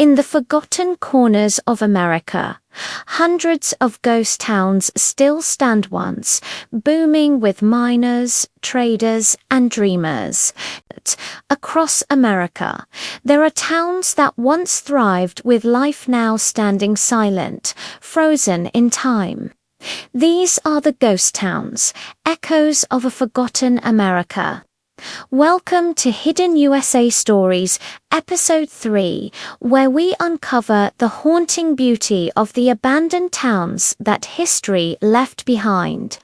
In the forgotten corners of America, hundreds of ghost towns still stand once, booming with miners, traders, and dreamers. Across America, there are towns that once thrived with life now standing silent, frozen in time. These are the ghost towns, echoes of a forgotten America. Welcome to Hidden USA Stories, Episode 3, where we uncover the haunting beauty of the abandoned towns that history left behind.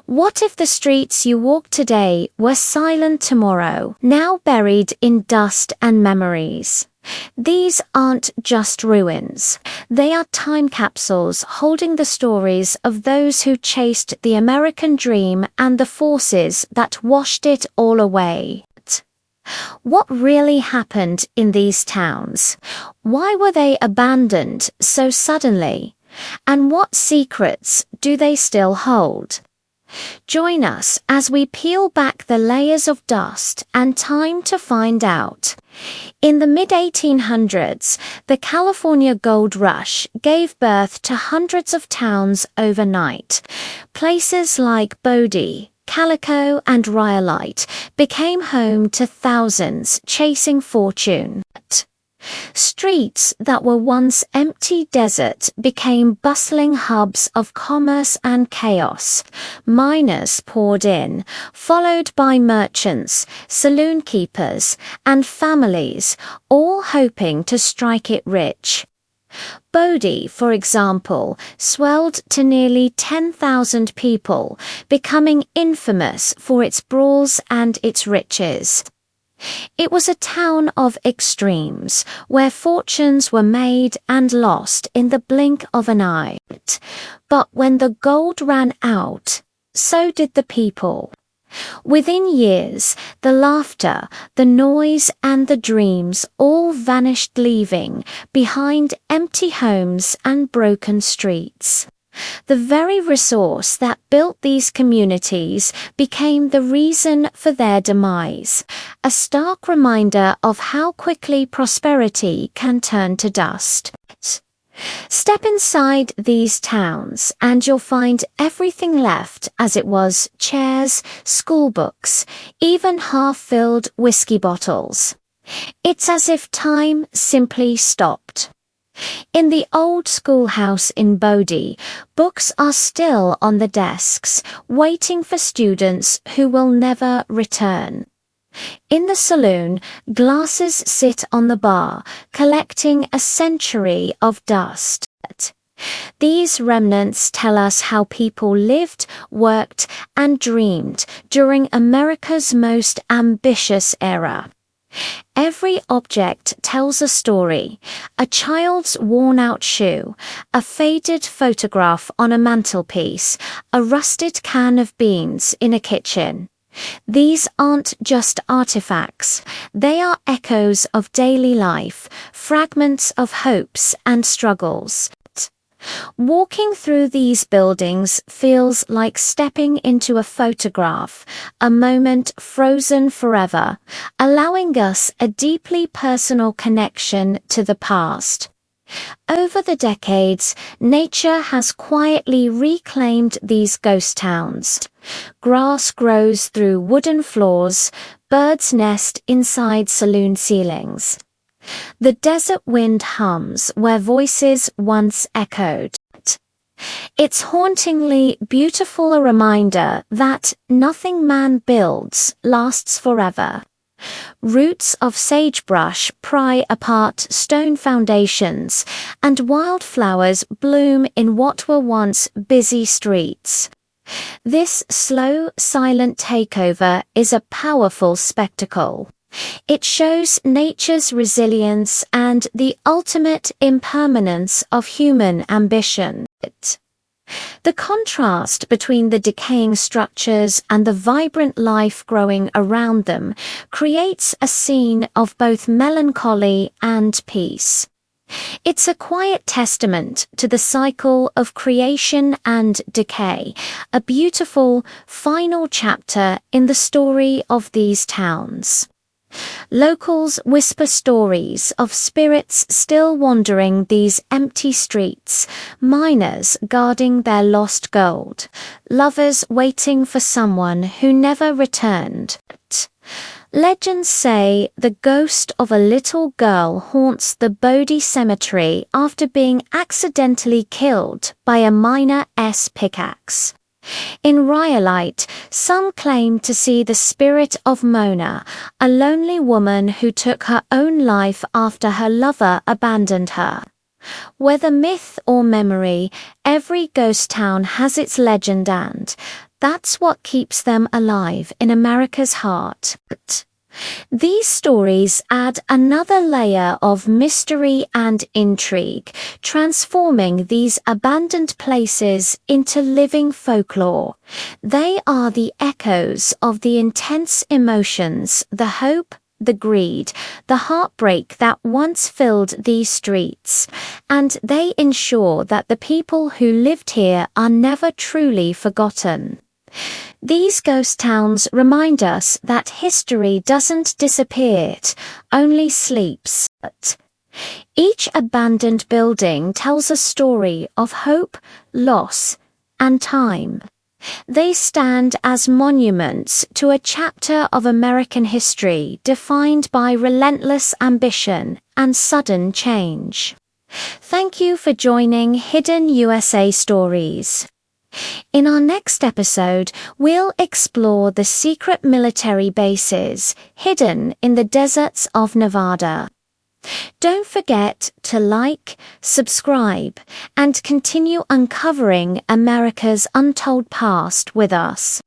What if the streets you walk today were silent tomorrow, now buried in dust and memories? These aren't just ruins. They are time capsules holding the stories of those who chased the American dream and the forces that washed it all away. What really happened in these towns? Why were they abandoned so suddenly? And what secrets do they still hold? Join us as we peel back the layers of dust and time to find out. In the mid-1800s, the California Gold Rush gave birth to hundreds of towns overnight. Places like Bodie, Calico, and Rhyolite became home to thousands chasing fortune. Streets that were once empty desert became bustling hubs of commerce and chaos. Miners poured in, followed by merchants, saloon keepers, and families, all hoping to strike it rich. Bodie, for example, swelled to nearly 10,000 people, becoming infamous for its brawls and its riches. It was a town of extremes, where fortunes were made and lost in the blink of an eye. But when the gold ran out, so did the people. Within years, the laughter, the noise, and the dreams all vanished, leaving behind empty homes and broken streets. The very resource that built these communities became the reason for their demise, a stark reminder of how quickly prosperity can turn to dust. Step inside these towns and you'll find everything left as it was: chairs, school books, even half-filled whiskey bottles. It's as if time simply stopped. In the old schoolhouse in Bodie, books are still on the desks, waiting for students who will never return. In the saloon, glasses sit on the bar, collecting a century of dust. These remnants tell us how people lived, worked, and dreamed during America's most ambitious era. Every object tells a story: a child's worn-out shoe, a faded photograph on a mantelpiece, a rusted can of beans in a kitchen. These aren't just artifacts, they are echoes of daily life, fragments of hopes and struggles. Walking through these buildings feels like stepping into a photograph, a moment frozen forever, allowing us a deeply personal connection to the past. Over the decades, nature has quietly reclaimed these ghost towns. Grass grows through wooden floors, birds nest inside saloon ceilings. The desert wind hums where voices once echoed. It's hauntingly beautiful, a reminder that nothing man builds lasts forever. Roots of sagebrush pry apart stone foundations, and wildflowers bloom in what were once busy streets. This slow, silent takeover is a powerful spectacle. It shows nature's resilience and the ultimate impermanence of human ambition. The contrast between the decaying structures and the vibrant life growing around them creates a scene of both melancholy and peace. It's a quiet testament to the cycle of creation and decay, a beautiful final chapter in the story of these towns. Locals whisper stories of spirits still wandering these empty streets, miners guarding their lost gold, lovers waiting for someone who never returned. Legends say the ghost of a little girl haunts the Bodie cemetery after being accidentally killed by a miner's pickaxe. In Rhyolite, some claim to see the spirit of Mona, a lonely woman who took her own life after her lover abandoned her. Whether myth or memory, every ghost town has its legend, and that's what keeps them alive in America's heart. These stories add another layer of mystery and intrigue, transforming these abandoned places into living folklore. They are the echoes of the intense emotions, the hope, the greed, the heartbreak that once filled these streets, and they ensure that the people who lived here are never truly forgotten. These ghost towns remind us that history doesn't disappear, it only sleeps. Each abandoned building tells a story of hope, loss, and time. They stand as monuments to a chapter of American history defined by relentless ambition and sudden change. Thank you for joining Hidden USA Stories. In our next episode, we'll explore the secret military bases hidden in the deserts of Nevada. Don't forget to like, subscribe, and continue uncovering America's untold past with us.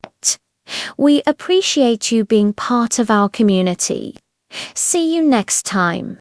We appreciate you being part of our community. See you next time.